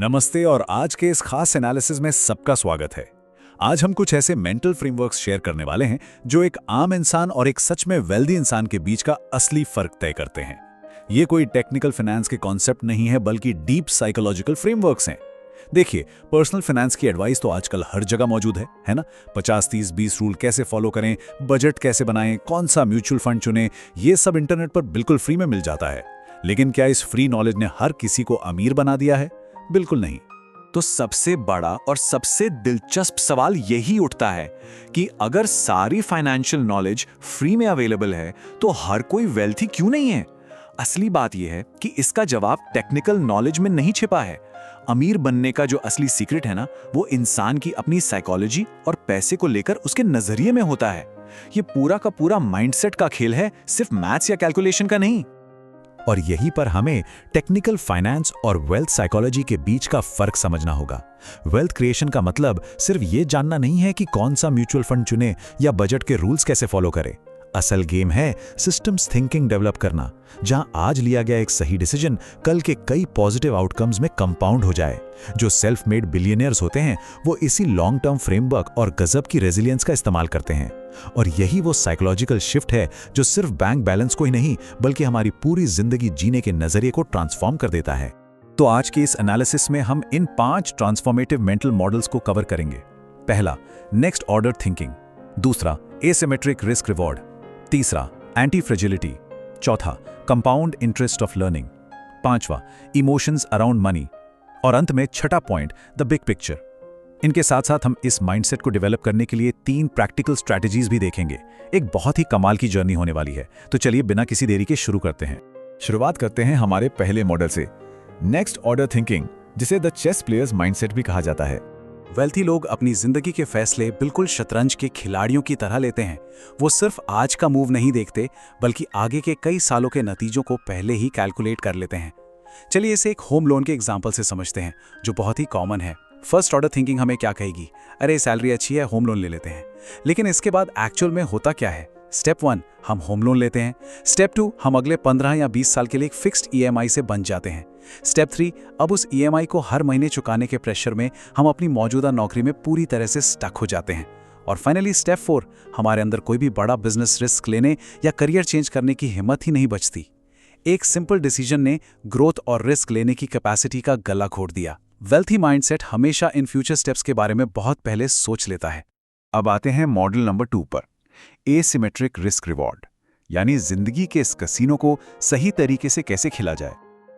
नमस्ते और आज के इस खास एनालिसिस में सबका स्वागत है। आज हम कुछ ऐसे मेंटल फ्रेमवर्क्स शेयर करने वाले हैं जो एक आम इंसान और एक सच में वेल्दी इंसान के बीच का असली फर्क तय करते हैं। ये कोई टेक्निकल फाइनेंस के कॉन्सेप्ट नहीं है बल्कि डीप साइकोलॉजिकल फ्रेमवर्क्स हैं। देखिए, पर्सनल फाइनेंस की एडवाइस तो आजकल हर जगह मौजूद है ना? 50-30-20 रूल कैसे फॉलो करें, बजट कैसे बनाएं, कौन सा म्यूचुअल फंड चुनें, ये सब इंटरनेट पर बिल्कुल फ्री में मिल जाता है। लेकिन क्या इस फ्री नॉलेज ने हर किसी को अमीर बना दिया है? बिल्कुल नहीं। तो सबसे बड़ा और सबसे दिलचस्प सवाल यही उठता है कि अगर सारी फाइनेंशियल नॉलेज फ्री में अवेलेबल है तो हर कोई वेल्थी क्यों नहीं है? असली बात यह है कि इसका जवाब टेक्निकल नॉलेज में नहीं छिपा है। अमीर बनने का जो असली सीक्रेट है ना, वो इंसान की अपनी साइकोलॉजी और पैसे को लेकर उसके नजरिए में होता है। ये पूरा का पूरा माइंडसेट का खेल है, सिर्फ मैथ्स या कैलकुलेशन का नहीं। और यहीं पर हमें टेक्निकल फाइनेंस और वेल्थ साइकोलॉजी के बीच का फर्क समझना होगा। वेल्थ क्रिएशन का मतलब सिर्फ ये जानना नहीं है कि कौन सा म्यूचुअल फंड चुने या बजट के रूल्स कैसे फॉलो करें। असल गेम है सिस्टम्स थिंकिंग डेवलप करना, जहां आज लिया गया एक सही डिसीजन कल के कई पॉजिटिव आउटकम्स में कंपाउंड हो जाए। जो सेल्फ मेड बिलियनियर्स होते हैं वो इसी लॉन्ग टर्म फ्रेमवर्क और गजब की रेजिलियंस का इस्तेमाल करते हैं। और यही वो साइकोलॉजिकल शिफ्ट है जो सिर्फ बैंक बैलेंस को ही नहीं बल्कि हमारी पूरी जिंदगी जीने के नजरिए को ट्रांसफॉर्म कर देता है। तो आज के इस एनालिसिस में हम इन 5 ट्रांसफॉर्मेटिव मेंटल मॉडल्स को कवर करेंगे। पहला, नेक्स्ट ऑर्डर थिंकिंग। दूसरा, एसिमेट्रिक रिस्क रिवॉर्ड। तीसरा, एंटी फ्रेजिलिटी। चौथा, कंपाउंड इंटरेस्ट ऑफ लर्निंग। पांचवा, इमोशंस अराउंड मनी। और अंत में छठा पॉइंट, द बिग पिक्चर। इनके साथ साथ हम इस माइंडसेट को डेवलप करने के लिए 3 प्रैक्टिकल स्ट्रैटेजीज भी देखेंगे। एक बहुत ही कमाल की जर्नी होने वाली है। तो चलिए बिना किसी देरी के शुरू करते हैं। शुरुआत करते हैं हमारे पहले मॉडल से, नेक्स्ट ऑर्डर थिंकिंग, जिसे द चेस प्लेयर्स माइंडसेट भी कहा जाता है। वेल्थी लोग अपनी जिंदगी के फैसले बिल्कुल शतरंज के खिलाड़ियों की तरह लेते हैं। वो सिर्फ आज का मूव नहीं देखते बल्कि आगे के कई सालों के नतीजों को पहले ही कैलकुलेट कर लेते हैं। चलिए इसे एक होम लोन के एग्जाम्पल से समझते हैं जो बहुत ही कॉमन है। फर्स्ट ऑर्डर थिंकिंग हमें क्या कहेगी? अरे सैलरी अच्छी है, होम लोन ले लेते हैं। लेकिन इसके बाद एक्चुअल में होता क्या है? स्टेप 1, हम होम लोन लेते हैं। स्टेप 2, हम अगले 15 या 20 साल के लिए एक फिक्स्ड ईएमआई से बंध जाते हैं। स्टेप 3, अब उस ईएमआई को हर महीने चुकाने के प्रेशर में हम अपनी मौजूदा नौकरी में पूरी तरह से स्टक हो जाते हैं। और फाइनली स्टेप 4, हमारे अंदर कोई भी बड़ा बिजनेस रिस्क लेने या करियर चेंज करने की हिम्मत ही नहीं बचती। एक सिंपल डिसीजन ने ग्रोथ और रिस्क लेने की कैपेसिटी का गला घोट दिया। वेल्थी माइंडसेट हमेशा इन फ्यूचर स्टेप्स के बारे में बहुत पहले सोच लेता है। अब आते हैं मॉडल नंबर 2 पर, एसिमेट्रिक रिस्क रिवॉर्ड, यानी जिंदगी के इस कसीनो को सही तरीके से कैसे खेला जाए।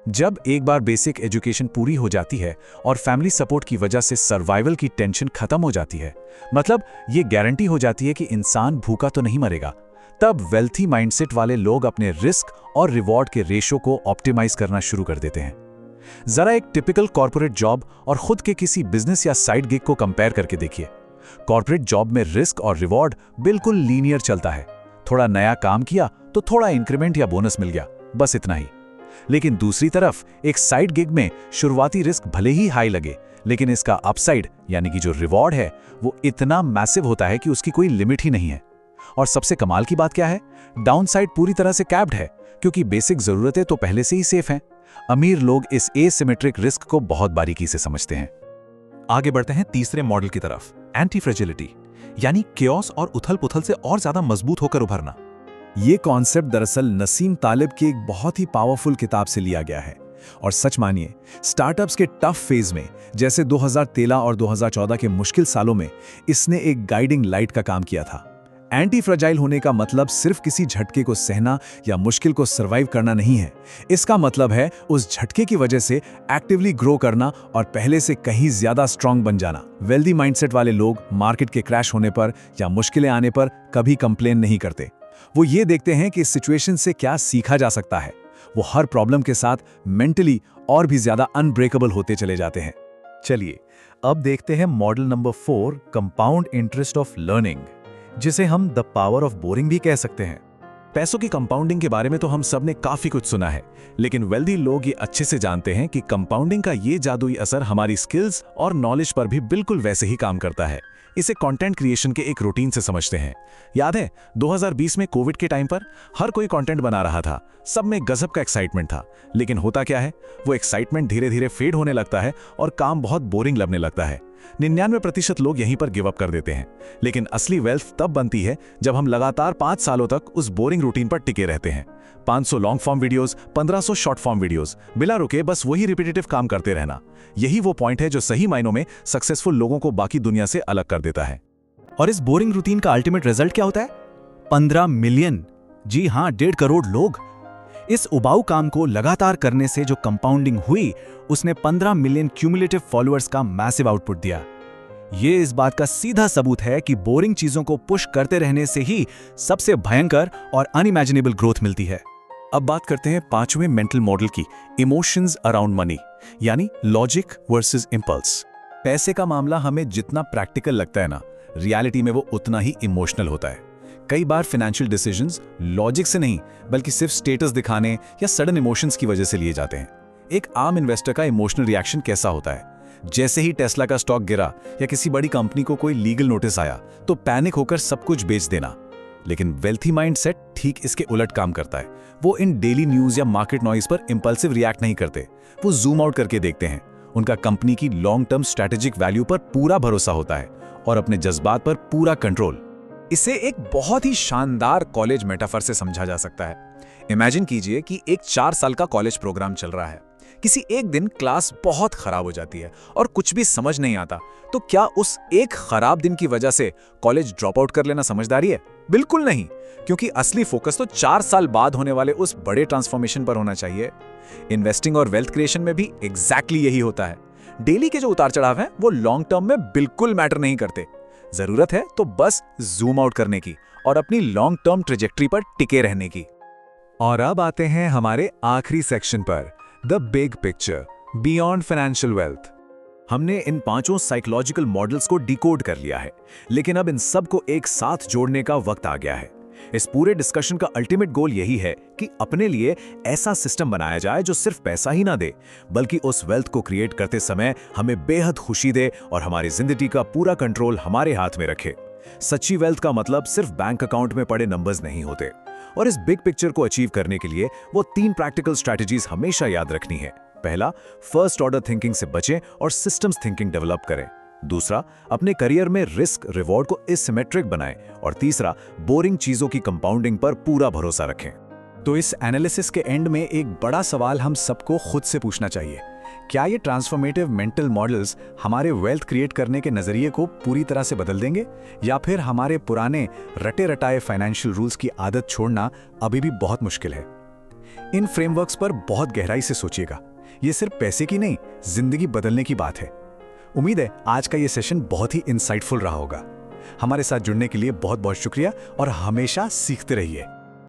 जब एक बार बेसिक एजुकेशन पूरी हो जाती है और फैमिली सपोर्ट की वजह से सर्वाइवल की टेंशन खत्म हो जाती है, मतलब ये गारंटी हो जाती है कि इंसान भूखा तो नहीं मरेगा, तब वेल्थी माइंडसेट वाले लोग अपने रिस्क और रिवॉर्ड के रेशो को ऑप्टिमाइज करना शुरू कर देते हैं। जरा एक टिपिकल कॉर्पोरेट जॉब और खुद के किसी बिजनेस या साइड गिग को कंपेयर करके देखिए। कॉर्पोरेट जॉब में रिस्क और रिवॉर्ड बिल्कुल लीनियर चलता है। थोड़ा नया काम किया तो थोड़ा इंक्रीमेंट या बोनस मिल गया, बस इतना ही। लेकिन दूसरी तरफ एक साइड गिग में शुरुआती रिस्क भले ही हाई लगे, लेकिन इसका अपसाइड यानी कि जो रिवॉर्ड है वो इतना मैसिव होता है कि उसकी कोई लिमिट ही नहीं है। और सबसे कमाल की बात क्या है? डाउनसाइड पूरी तरह से कैप्ड है, क्योंकि बेसिक जरूरतें तो पहले से ही सेफ हैं। अमीर लोग इस एसिमेट्रिक रिस्क को बहुत बारीकी से समझते हैं। आगे बढ़ते हैं तीसरे मॉडल की तरफ, एंटी फ्रेजिलिटी, यानी केओस और उथल-पुथल से और ज्यादा मजबूत होकर उभरना। ये कॉन्सेप्ट दरअसल नसीम तालिब की एक बहुत ही पावरफुल किताब से लिया गया है। और सच मानिए, स्टार्टअप्स के टफ फेज में, जैसे 2013 और 2014 के मुश्किल सालों में, इसने एक गाइडिंग लाइट का काम किया था। एंटी फ्रेजाइल होने का मतलब सिर्फ किसी झटके को सहना या मुश्किल को सरवाइव करना नहीं है। इसका मतलब है उस झटके की वजह से एक्टिवली ग्रो करना और पहले से कहीं ज्यादा स्ट्रांग बन जाना। वेल्दी माइंडसेट वाले लोग मार्केट के क्रैश होने पर या मुश्किलें आने पर कभी कंप्लेन नहीं करते। वो ये देखते हैं कि इस सिचुएशन से क्या सीखा जा सकता है। वो हर प्रॉब्लम के साथ मेंटली और भी ज्यादा अनब्रेकेबल होते चले जाते हैं। चलिए अब देखते हैं model number 4, compound interest of learning, जिसे हम द पावर ऑफ बोरिंग भी कह सकते हैं। पैसों की कंपाउंडिंग के बारे में तो हम सब ने काफी कुछ सुना है, लेकिन वेल्दी लोग ये अच्छे से जानते हैं कि कंपाउंडिंग का ये जादुई असर हमारी स्किल्स और नॉलेज पर भी बिल्कुल वैसे ही काम करता है। इसे कंटेंट क्रिएशन के एक रूटीन से समझते हैं। याद है 2020 में कोविड के टाइम पर हर कोई कंटेंट बना रहा था, सब में गजब का एक्साइटमेंट था। लेकिन होता क्या है, वो एक्साइटमेंट धीरे धीरे फेड होने लगता है और काम बहुत बोरिंग लगने लगता है। 99% लोग यहीं पर गिव अप कर देते हैं। लेकिन असली वेल्थ तब बनती है जब हम लगातार 5 सालों तक उस बोरिंग रूटीन पर टिके रहते हैं। 500 long form videos, 1500 short form videos, बिना रुके बस वही रिपीटेटिव काम करते रहना। यही वो पॉइंट है जो सही मायनों में सक्सेसफुल लोगों को बाकी दुनिया से अलग कर देता है। और इस बोरिंग रूटीन का अल्टीमेट रिजल्ट क्या होता है? 15 मिलियन, जी हां 1.5 करोड़ लोग। इस उबाऊ काम को लगातार करने से जो कंपाउंडिंग हुई, उसने 15 मिलियन क्यूमुलेटिव फॉलोअर्स का मैसिव आउटपुट दिया। ये इस बात का सीधा सबूत है कि बोरिंग चीजों को पुश करते रहने से ही सबसे भयंकर और अनइमेजिनेबल ग्रोथ मिलती है। अब बात करते हैं 5वें मेंटल मॉडल की, इमोशंस अराउंड मनी, यानी लॉजिक वर्सेस इंपल्स। पैसे का मामला हमें जितना प्रैक्टिकल लगता है ना, रियलिटी में वो उतना ही इमोशनल होता है। कई बार फाइनेंशियल डिसीजंस लॉजिक से नहीं बल्कि सिर्फ स्टेटस दिखाने या सडन इमोशंस की वजह से लिए जाते हैं। एक आम इन्वेस्टर का इमोशनल रिएक्शन कैसा होता है? जैसे ही टेस्ला का स्टॉक गिरा या किसी बड़ी कंपनी को कोई लीगल नोटिस आया तो पैनिक होकर सब कुछ बेच देना। लेकिन वेल्थी माइंडसेट ठीक इसके उलट काम करता है। वो इन डेली न्यूज या मार्केट नॉइज पर इंपल्सिव रिएक्ट नहीं करते, वो जूम आउट करके देखते हैं। उनका कंपनी की लॉन्ग टर्म स्ट्रैटेजिक वैल्यू पर पूरा भरोसा होता है और अपने जज्बात पर पूरा कंट्रोल। इसे एक बहुत ही शानदार कॉलेज मेटाफर से समझा जा सकता है। इमेजिन कीजिए कि एक 4 साल का कॉलेज प्रोग्राम चल रहा है। किसी एक दिन क्लास बहुत खराब हो जाती है और कुछ भी समझ नहीं आता, तो क्या उस एक खराब दिन की वजह से कॉलेज ड्रॉप आउट कर लेना समझदारी है? बिल्कुल नहीं, क्योंकि असली फोकस तो 4 साल बाद होने वाले उस बड़े ट्रांसफॉर्मेशन पर होना चाहिए। इन्वेस्टिंग और वेल्थ क्रिएशन में भी एग्जैक्टली यही होता है। डेली के जो उतार चढ़ाव हैं वो लॉन्ग टर्म में बिल्कुल मैटर नहीं करते। जरूरत है तो बस जूम आउट करने की और अपनी लॉन्ग टर्म ट्रेजेक्टरी पर टिके रहने की। और अब आते हैं हमारे आखिरी सेक्शन पर, the big picture beyond financial wealth. हमने इन 5 साइकोलॉजिकल मॉडल्स को डिकोड कर लिया है, लेकिन अब इन सब को एक साथ जोड़ने का वक्त आ गया है। इस पूरे डिस्कशन का अल्टीमेट गोल यही है कि अपने लिए ऐसा सिस्टम बनाया जाए जो सिर्फ पैसा ही ना दे, बल्कि उस वेल्थ को क्रिएट करते समय हमें बेहद खुशी दे और हमारी जिंदगी का पूरा कंट्रोल हमारे हाथ में रखे। सच्ची वेल्थ का मतलब सिर्फ बैंक अकाउंट में पड़े नंबर्स नहीं होते। और इस बिग पिक्चर को अचीव करने के लिए वो 3 प्रैक्टिकल स्ट्रैटेजीज हमेशा याद रखनी है। पहला, फर्स्ट ऑर्डर थिंकिंग से बचें और सिस्टम्स थिंकिंग डेवलप करें। दूसरा, अपने करियर में रिस्क रिवॉर्ड को एसिमेट्रिक बनाएं। और तीसरा, बोरिंग चीजों की कंपाउंडिंग पर पूरा भरोसा रखें। तो इस एनालिसिस के एंड में एक बड़ा सवाल हम सबको खुद से पूछना चाहिए, क्या ये ट्रांसफॉर्मेटिव मेंटल मॉडल्स हमारे वेल्थ क्रिएट करने के नजरिए को पूरी तरह से बदल देंगे, या फिर हमारे पुराने रटे रटाए फाइनेंशियल रूल्स की आदत छोड़ना अभी भी बहुत मुश्किल है? इन फ्रेमवर्क्स पर बहुत गहराई से सोचिएगा। ये सिर्फ पैसे की नहीं, जिंदगी बदलने की बात है। उम्मीद है आज का ये सेशन बहुत ही इंसाइटफुल रहा होगा। हमारे साथ जुड़ने के लिए बहुत बहुत शुक्रिया और हमेशा सीखते रहिए।